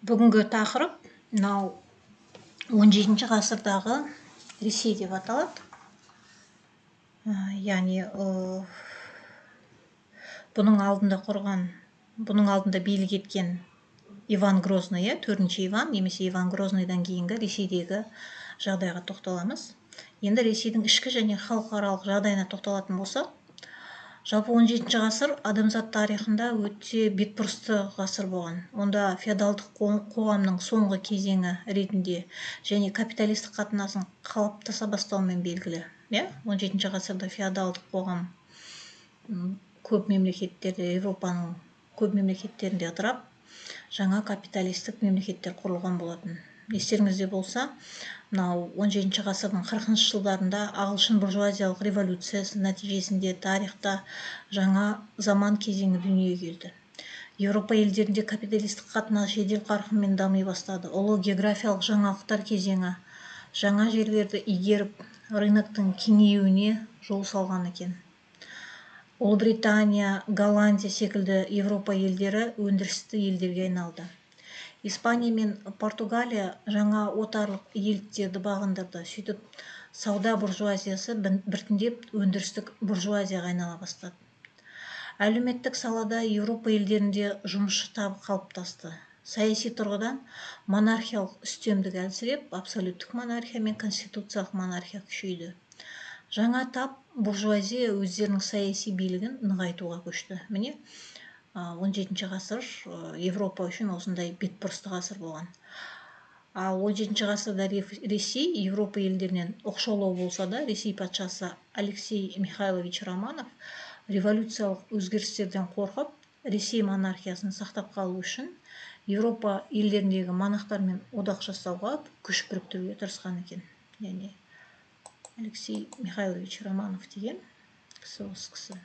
Бүгінгі тақырып мынау 17 ғасырдағы Ресей деп аталады. Яғни бұның алдында билік еткен Иван Грозный, 4-ші Иван немесе Иван Грозныйдан кейінгі Ресейдегі жағдайға тоқталамыз. Енді Ресейдің ішкі және халықаралық жағдайына тоқталатын болсақ, жалпы 17 ғасыр адамзат тарихында өте бетбұрысты ғасыр болған. Онда феодалдық қоғамның соңғы кезеңі ретінде және капиталистік қатынасын қалыптаса бастауымен белгілі. 17 ғасырда феодалдық қоғам көп мемлекеттерде, Европаның көп мемлекеттерінде ыдырап, жаңа капиталистік мемлекеттер құрылған болатын. Естеріңізде болса, мынау 17 ғасырдың 40-шы жылдарында ағылшын буржуазиялық революциясы нәтижесінде тарихта жаңа заман кезеңі дүниеге келді. Еуропа елдерінде капиталистік қатынас жедел қарқынмен дами бастады. Ұлы географиялық жаңалықтар кезеңі жаңа жерлерді игеріп, рыноктың кеңеюіне жол салған екен. Ұлыбритания, Голландия секілді Еуропа елдері өндірісті елдерге айналды. Испания мен Португалия жаңа отарлық иеліктерді бағындырды. Сөйтіп, сауда буржуазиясы біртіндеп өндірістік буржуазияға айнала бастады. Әлеуметтік салада Еуропа елдерінде жұмысшы табы қалыптасты. Саяси тұрғыдан монархиялық үстемдік әлсіреп, абсолюттік монархия мен конституциялық монархия күшейді. Жаңа тап буржуазия өздерінің саяси билігін нығайтуға көшті. Міне, 17 ғасыр Европа үшін осындай бетбұрысты ғасыр болған. Ал 17 ғасырда Ресей Европа елдерінен оқшаулау болса да, Ресей патшасы Алексей Михайлович Романов революциялық өзгерістерден қорқып, Ресей монархиясын сақтап қалу үшін Европа елдеріндегі монархтармен одақ жасауға күш біріктіруге тырысқан екен. Яғни Алексей Михайлович Романов деген кісі осы кісі.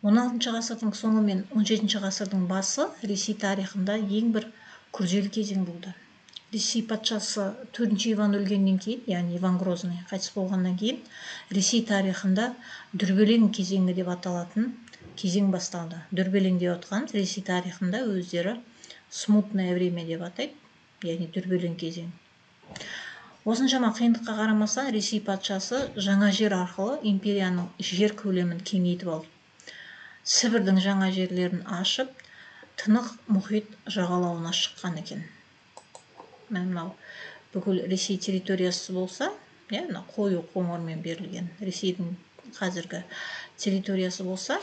16 ғасырдың соңы мен 17 ғасырдың басы Ресей тарихында ең бір күрделі кезең болды. Ресей патшасы 4-ші Иван өлгеннен кейін, яғни Иван Грозный қайтыс болғаннан кейін, Ресей тарихында дүрбелең кезеңі деп аталатын кезең басталды. Дүрбелең деп отқан Ресей тарихында өздері смутное время деп атайды, яғни дүрбелең кезең. Осыншама қиындыққа қарамастан Ресей патшасы жаңа жер арқылы империяның жер көлемін кеңейтіп алды. Сібірдің жаңа жерлерін ашып, Тынық мұхит жағалауына шыққан екен. Мынау бүкіл Ресей территориясы болса, қою қоңырмен берілген Ресейдің қазіргі территориясы болса,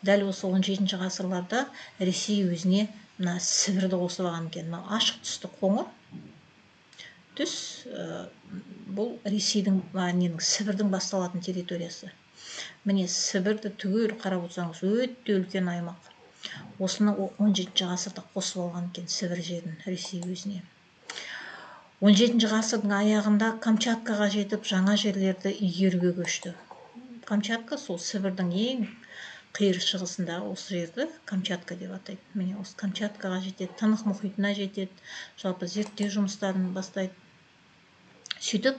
дәл осы 17 ғасырларда Ресей өзіне Сібірді қосып алған екен. Ашық түсті қоңыр түс бұл Ресейдің Сібірдің басталатын территориясы. Міне Сібірді түгел қарап отырсаңыз өте үлкен аймақ. Осыны 17 ғасырда қосып алған екен Сібір жерін Ресей өзіне. 17 ғасырдың аяғында Камчаткаға жетіп, жаңа жерлерді игеруге көшті. Камчатка сол Сібірдің ең қиыр шығысындағы осы жерді Камчатка деп атайды. Міне осы Камчаткаға жетеді, Тынық мұхитына жетеді, жалпы зерттеу жұмыстарын бастайды. Сөйтіп,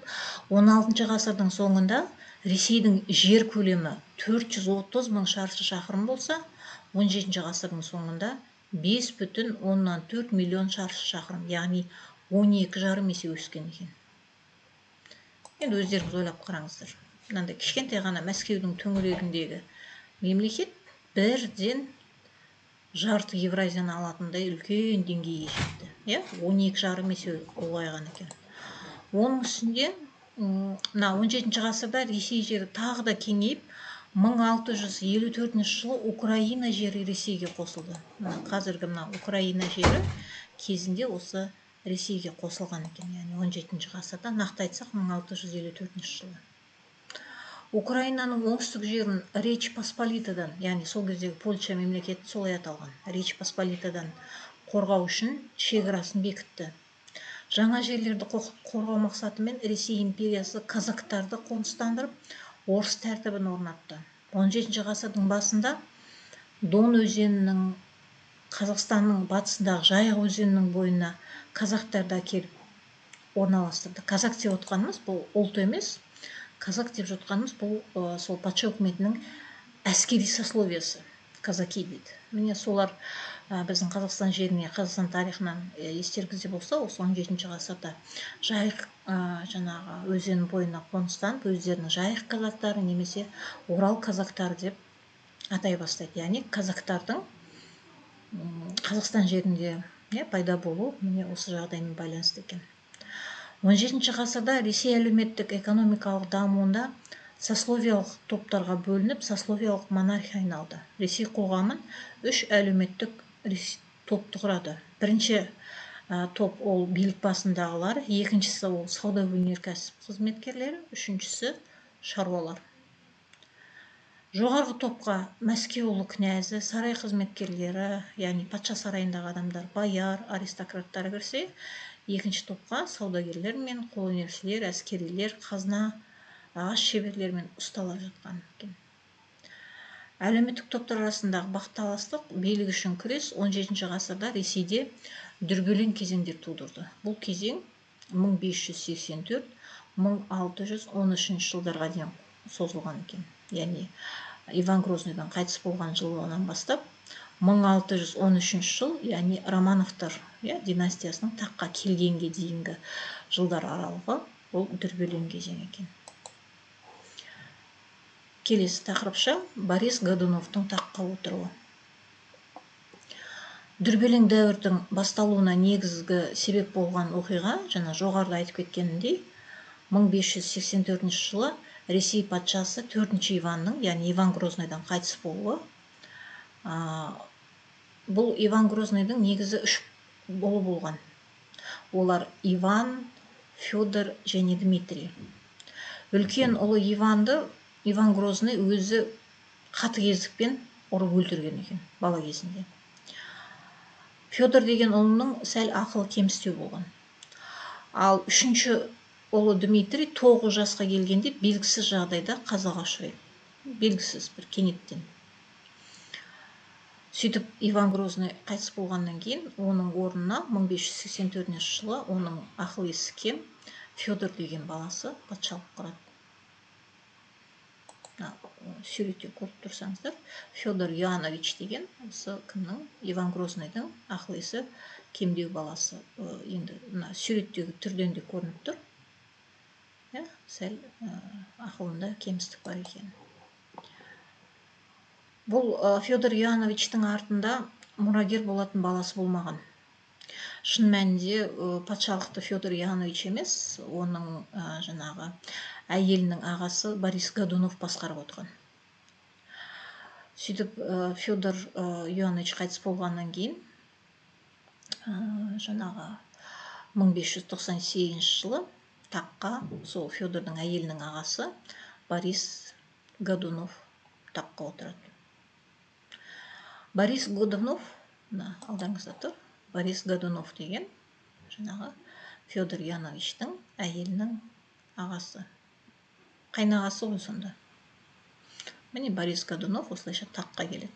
16 ғасырдың соңында Ресейдің жер көлемі 430 мың шаршы шақырым болса, 17 ғасырдың соңында 5,4 миллион шаршы шақырым, яғни 12,5 есе өскен екен. Енді өздеріңіз ойлап қараңыздар. Мынандай кішкентай ғана Мәскеудің төңірегіндегі мемлекет бірден жарты Евразияны алатындай үлкен деңгейге жетті. 12,5 есе ұлғайған екен. Оның үстінде 17 ғасырда Ресей жері тағы да кеңейіп, 1654 жылы Украина жері Ресейге қосылды. Қазіргі Украина жері кезінде осы Ресейге қосылған екен, яғни 17 ғасырда, нақты айтсақ 1654 жылы. Украинаның оңтүстік жерін Речь Посполитадан, яғни сол кездегі Польша мемлекеті солай аталған, Речь Посполитадан қорғау үшін шекарасын бекітті. Жаңа жерлерді қорғау мақсатымен Ресей империясы казактарды қоныстандырып, орыс тәртібін орнатты. 17 ғасырдың басында Дон өзенінің Қазақстанның батысындағы Жайық өзенінің бойына казактарды әкеліп орналастырды. Казак деп отқанымыз бұл ұлт емес, казак деп жатқанымыз бұл сол патша үкіметінің әскери сословиясы. казаки дейді. Міне солар біздің Қазақстан жеріне, Қазақстан тарихынан естеріңізде болса, осы 17 ғасырда жайық жаңағы өзен бойына қоныстанып, өздерінің жайық казактары немесе Орал казактары деп атай бастайды. Яғни казактардың Қазақстан жерінде пайда болу міне осы жағдаймен байланысты екен. 17 ғасырда Ресей әлеуметтік экономикалық дамуында сословиялық топтарға бөлініп, сословиялық монархия айналды. Ресей қоғамын 3 әлеуметтік топты құрады. Бірінші топ ол билік басындағылар, екіншісі ол сауда өнеркәсіп қызметкерлері, үшіншісі шаруалар. Жоғарғы топқа Мәскеу ұлы князі, сарай қызметкерлері, яғни патша сарайындағы адамдар, баяр, аристократтар кірсе, екінші топқа саудагерлер мен қолөнершілер, әскерилер, қазына, ағаш шеберлер мен ұсталар жатқан екен. Әлеуметтік топтар арасындағы бақталастық, билік үшін күрес 17 ғасырда Ресейде дүрбелең кезеңдер тудырды. Бұл кезең 1584-1613 жылдарға дейін созылған екен. Яғни Иван Грозныйдан қайтыс болған жылынан бастап 1613 жыл, яғни Романовтар династиясының таққа келгенге дейінгі жылдар аралығы бұл дүрбелең кезең екен. Келесі тақырыпша Борис Годуновтың таққа отыруы. Дүрбелең дәуірдің басталуына негізгі себеп болған оқиға, жаңа жоғарыда айтып кеткенімдей, 1584 жылы Ресей патшасы 4-ші Иванның, яғни Иван Грозныйдан қайтыс болуы. Бұл Иван Грозныйдың негізі 3 болу болған. Олар Иван, Федор және Дмитрий. Үлкен ұлы Иван Грозный өзі қатыгездікпен ұрып өлтірген екен бала кезінде. Федор деген ұлының сәл ақылы кемістеу болған. Ал 3-ші ұлы Дмитрий 9 жасқа келгенде белгісіз жағдайда қазаға ұшырайды. Белгісіз бір кенеттен. Сөйтіп Иван Грозный қайтыс болғаннан кейін оның орнына 1584 жылы оның ақыл есі кем Федор деген баласы патшалық құрады. Суретте көріп тұрсаңыздар, Федор Иоанович деген осы кімнің, Иван Грозныйдың ақыл есі кемдеу баласы. Енді суреттегі түрден де көрініп тұр. Сәл ақылында кемістік бар екен. Бұл Федор Иоановичтің артында мұрагер болатын баласы болмаған. Шын мәнінде патшалықты Федор Иоанович емес, оның жаңағы әйелінің ағасы Борис Годунов басқарып отырған. Сөйтіп Федор Иоанович қайтыс болғаннан кейін жаңағы 1598 жылы таққа сол Федордың әйелінің ағасы Борис Годунов таққа отырады. Борис Годунов, алдарыңызда тұр, Борис Годунов деген жаңағы Федор Иоановичтің әйелінің ағасы. Қайнағасы ғой сонда. Міне Борис Годунов осылайша таққа келеді.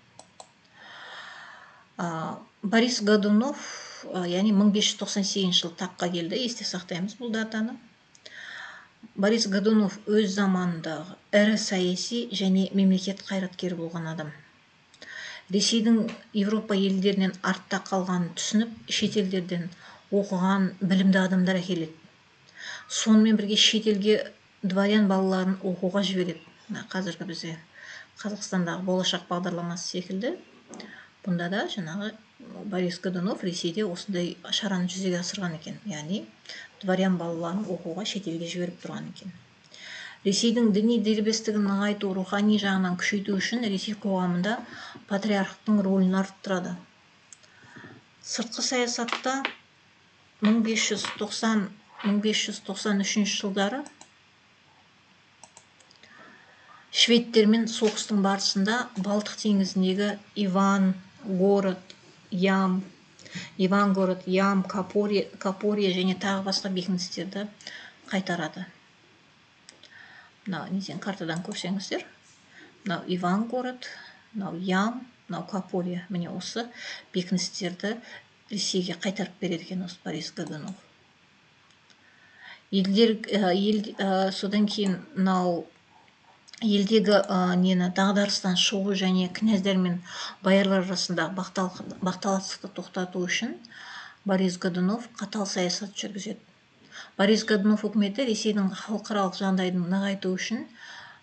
Борис Годунов, яғни 1598 жыл таққа келді, есте сақтаймыз бұл датаны. Борис Годунов өз заманындағы ірі саяси және мемлекет қайраткері болған адам. Ресейдің Европа елдерінен артта қалғанын түсініп, шетелдерден оқыған білімді адамдар әкеледі. Сонымен бірге шетелге дворян балаларын оқуға жібереді. Қазіргі бізде Қазақстандағы болашақ бағдарламасы секілді, бұнда да жаңағы Борис Годунов Ресейде осындай шараны жүзеге асырған екен. Яғни дворян балаларын оқуға шетелге жіберіп тұрған екен. Ресейдің діни дербестігін нығайту, рухани жағынан күшейту үшін Ресей қоғамында патриархтың рөлін арттырады. Сыртқы саясатта 1593 жылдары шведтермен соғыстың барысында Балтық теңізіндегі Ивангород, Ям, Капория және тағы басқа бекіністерді қайтарады. Неден картадан көрсеңіздер, Ивангород, Ям, Капория, міне осы бекіністерді Ресейге қайтарып береді екен осы Борис Годунов. Содан кейін елдегі нені дағдарыстан шығу және князьдер мен боярлар арасында бақталастықты тоқтату үшін Борис Годунов қатал саясат жүргізеді. Борис Годунов үкіметі Ресейдің халықаралық жағдайын нығайту үшін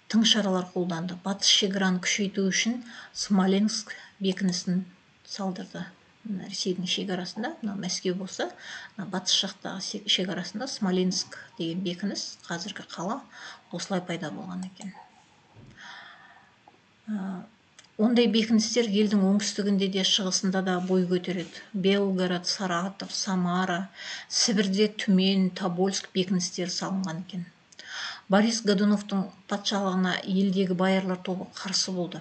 тың шаралар қолданды. Батыс шекараны күшейту үшін Смоленск бекінісін салдырды. Ресейдің шекарасында, Мәскеу болса, батыс жақтағы шекарасында Смоленск деген бекініс, қазіргі қала, осылай пайда болған екен. Ондай бекіністер елдің оңтүстігінде де шығысында да бой көтереді. Белгород, Саратов, Самара, Сібірде Түмен, Тобольск бекіністері салынған екен. Борис Годуновтың патшалығына елдегі боярлар тобы қарсы болды.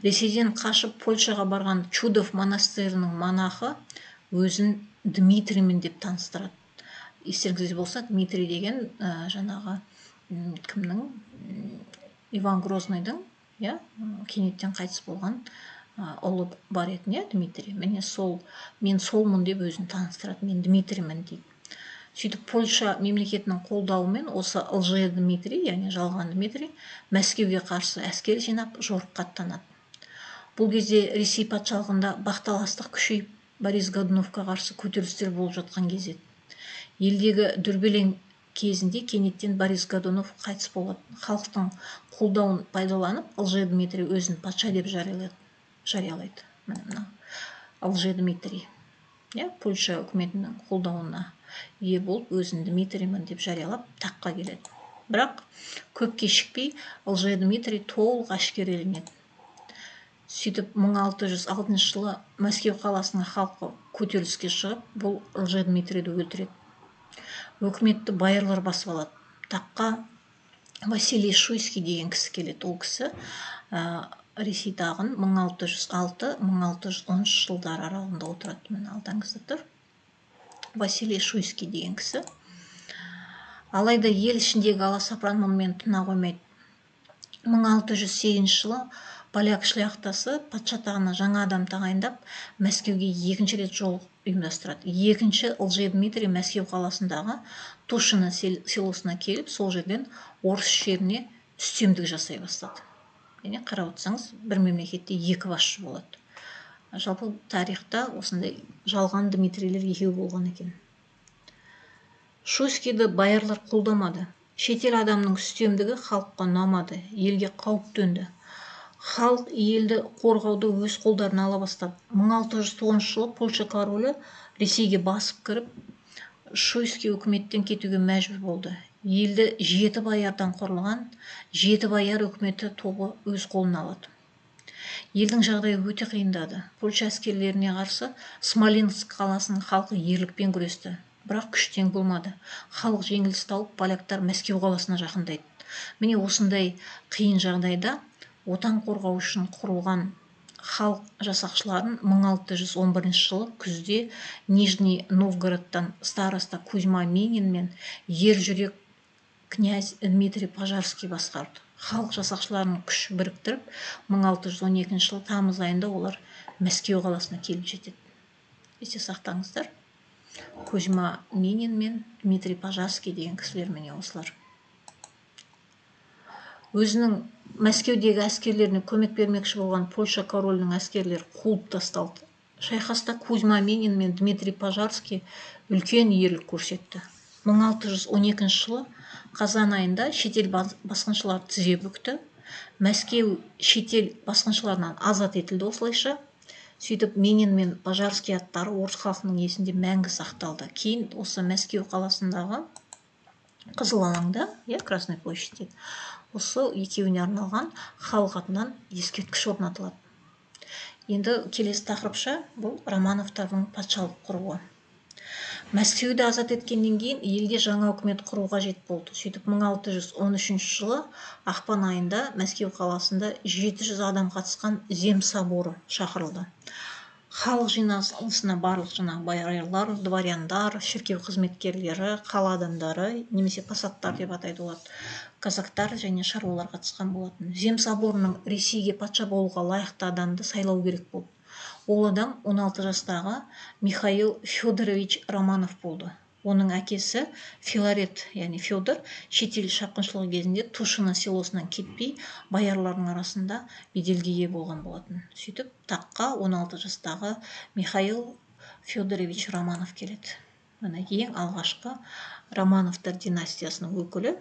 Ресейден қашып Польшаға барған Чудов монастырының монахы өзін Дмитриймен деп таныстырады. Естеріңізде болса, Дмитрий деген жаңағы кімнің, Иван Грозныйдың кенеттен қайтыс болған ұлы бар еді, Дмитрий. Мен солмын деп өзін таныстырады, мен Дмитриймін дейді. Сөйтіп Польша мемлекетінің қолдауымен осы лжи Дмитрий, яғни жалған Дмитрий, Мәскеуге қарсы әскер жинап жорыққа аттанады. Бұл кезде Ресей патшалығында бақталастық күшейіп, Борис Годуновқа қарсы көтерілістер болып жатқан кез еді. Елдегі дүрбелең кезінде кенеттен Борис Годунов қайтыс болады. Халықтың қолдауын пайдаланып, лжи Дмитрий өзін патша деп жариялайды. Лжи Дмитрий Польша үкіметінің қолдауына ие болып, өзін Дмитриймін деп жариялап, таққа келеді. Бірақ көп кешікпей лжи Дмитрий толық әшкереленеді. Сөйтіп 1606 жылы Мәскеу қаласының халқы көтеріліске шығып, бұл лжи Дмитрийді өлтіреді. Өкіметті боярлар басып алады. Таққа Василий Шуйский деген кісі келеді. Ол кісі Ресей тағын 1606-1613 жылдар аралығында отырады. Мені алдаңызда тұр. Василий Шуйский деген кісі. Алайда ел ішіндегі аласапыран мұнымен тына қоймайды. 1608 жылы поляк шляхтасы патша тағына жаңа адам тағайындап, Мәскеуге екінші рет жолық ұйымдастырады. Екінші лжи Дмитрий Мәскеу қаласындағы Тушино селосына келіп, сол жерден орыс жеріне үстемдік жасай бастады. Қарап отырсаңыз, бір мемлекетте екі басшы болады. Жалпы тарихта осындай жалған Дмитрийлер екеу болған екен. Шуйскийді боярлар қолдамады. Шетел адамның үстемдігі халыққа ұнамады, елге қауіп төнді. Халық елді қорғауды өз қолдарына ала бастады. 1609 жылы Польша королі Ресейге басып кіріп, Шуйский үкіметтен кетуге мәжбүр болды. Елді 7 боярдан құрылған 7 бояр үкіметі тобы өз қолына алады. Елдің жағдайы өте қиындады. Польша әскерлеріне қарсы Смоленск қаласының халқы ерлікпен күресті. Бірақ күштен болмады. Халық жеңіліс тауып, поляктар Мәскеу қаласына жақындайды. Міне осындай қиын жағдайда отан қорғау үшін құрылған халық жасақшыларын 1611 жылы күзде Нижний Новгородтан староста Кузьма Минин мен ер жүрек князь Дмитрий Пожарский басқарды. Халық жасақшыларының күш біріктіріп, 1612 жылы тамыз айында олар Мәскеу қаласына келіп жетеді. Есте сақтаңыздар. Кузьма Минин мен Дмитрий Пожарский деген кісілер, міне осылар. Өзінің Мәскеудегі әскерлеріне көмек бермекші болған Польша королінің әскерлері қуып тасталды. Шайқаста Кузьма Минин мен Дмитрий Пожарский үлкен ерлік көрсетті. 1612 жылы қазан айында шетел басқыншылар тізе бүкті. Мәскеу шетел басқыншыларынан азат етілді осылайша. Сөйтіп Минин мен Пожарский аттары орыс халқының есінде мәңгі сақталды. Кейін осы Мәскеу қаласындағы Қызыл алаңда, Красной площадь, осы екеуіне арналған халық атынан ескерткіш орнатылады. Енді келесі тақырыпша бұл Романовтардың патшалық құруы. Мәскеуді азат еткеннен кейін елде жаңа үкімет құру қажет болды. Сөйтіп 1613 жылы ақпан айында Мәскеу қаласында 700 адам қатысқан Зем соборы шақырылды. Халық жиналысына барлық боярлар, дворяндар, шіркеу қызметкерлері, қала адамдары, немесе посадтар деп атайды олар, казактар және шаруалар қатысқан болатын. Зем соборының Ресейге патша болуға лайықты адамды сайлау керек болды. Ол адам 16 жастағы Михаил Федорович Романов болды. Оның әкесі Филарет, яғни Федор, шетел шапқыншылығы кезінде Тушино селосынан кетпей, боярлардың арасында беделге ие болған болатын. Сөйтіп, таққа 16 жастағы Михаил Федорович Романов келеді. Мына ең алғашқы Романовтар династиясының өкілі.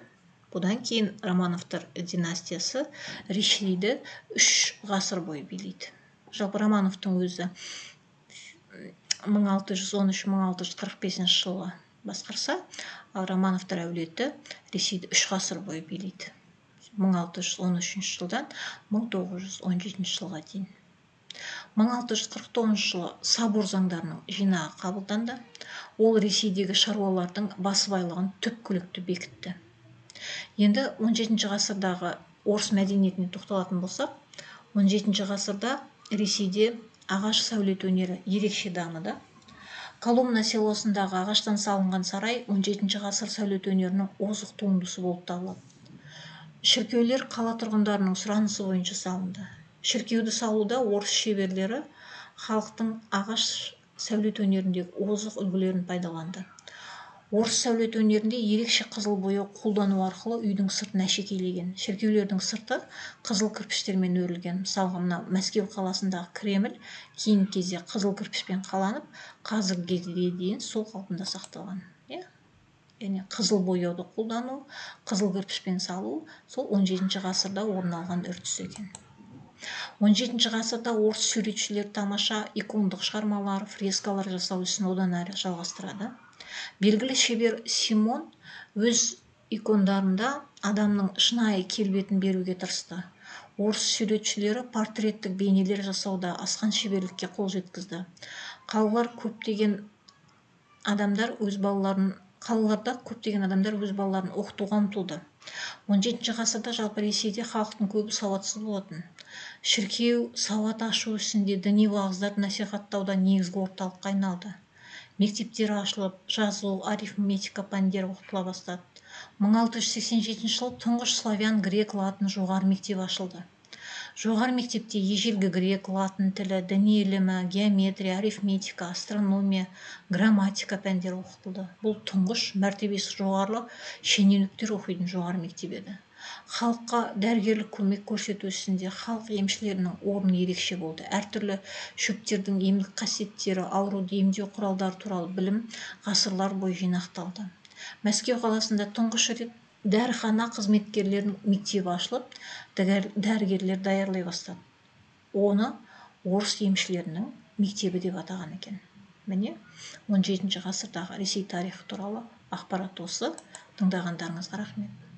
Бұдан кейін Романовтар династиясы Ресейді 3 ғасыр бойы билейді. Жалпы Романовтың өзі 1613-1645 жылы басқарса, ал Романовтар әулеті Ресейді 3 ғасыр бойы билейді. 1613 жылдан 1917 жылға дейін. 1649 жылы собор заңдарының жинағы қабылданды. Ол Ресейдегі шаруалардың басыбайлығын түпкілікті бекітті. Енді 17 ғасырдағы орыс мәдениетіне тоқталатын болсақ, 17 ғасырда Ресейде ағаш сәулет өнері ерекше дамыды. Коломна селосындағы ағаштан салынған сарай 17 ғасыр сәулет өнерінің озық туындысы болып табылады. Шіркеулер қала тұрғындарының сұранысы бойынша салынды. Шіркеуді салуда орыс шеберлері халықтың ағаш сәулет өнеріндегі озық үлгілерін пайдаланды. Орыс сәулет өнерінде ерекше қызыл бояу қолдану арқылы үйдің сыртын әшекейлеген. Шіркеулердің сырты қызыл кірпіштермен өрілген. Мысалға, мына Мәскеу қаласындағы Кремль кейінгі кезде қызыл кірпішпен қаланып, қазіргі кезге дейін сол қалпында сақталған. Яғни қызыл бояуды қолдану, қызыл кірпішпен салу сол 17 ғасырда орын алған үрдіс екен. 17 ғасырда орыс суретшілер тамаша икондық шығармалар, фрескалар жасау ісін одан әрі жалғастырады. Белгілі шебер Симон өз икондарында адамның шынайы келбетін беруге тырысты. Орыс суретшілері портреттік бейнелер жасауда асқан шеберлікке қол жеткізді. Қалаларда көптеген адамдар өз балаларын оқытуға ұмтылды. 17 ғасырда жалпы Ресейде халықтың көбі сауатсыз болатын. Шіркеу сауат ашу ісінде діни уағыздарды насихаттауда негізгі орталыққа айналды. Мектептер ашылып, жазу, арифметика пәндері оқытыла бастады. 1687 жылы тұңғыш славян, грек, латын жоғары мектебі ашылды. Жоғары мектепте ежелгі грек, латын тілі, діни ілімі, геометрия, арифметика, астрономия, грамматика пәндері оқытылды. Бұл тұңғыш мәртебесі жоғары шенеуніктер оқитын жоғары мектеп еді. Халыққа дәрігерлік көмек көрсету ісінде халық емшілерінің орны ерекше болды. Әртүрлі шөптердің емдік қасиеттері, ауруды емдеу құралдары туралы білім ғасырлар бойы жинақталды. Мәскеу қаласында тұңғыш рет дәріхана қызметкерлерінің мектебі ашылып, дәрігерлер даярлай бастады. Оны орыс емшілерінің мектебі деп атаған екен. Міне 17 ғасырдағы Ресей тарихы туралы ақпарат осы. Тыңдағандарыңызға рахмет.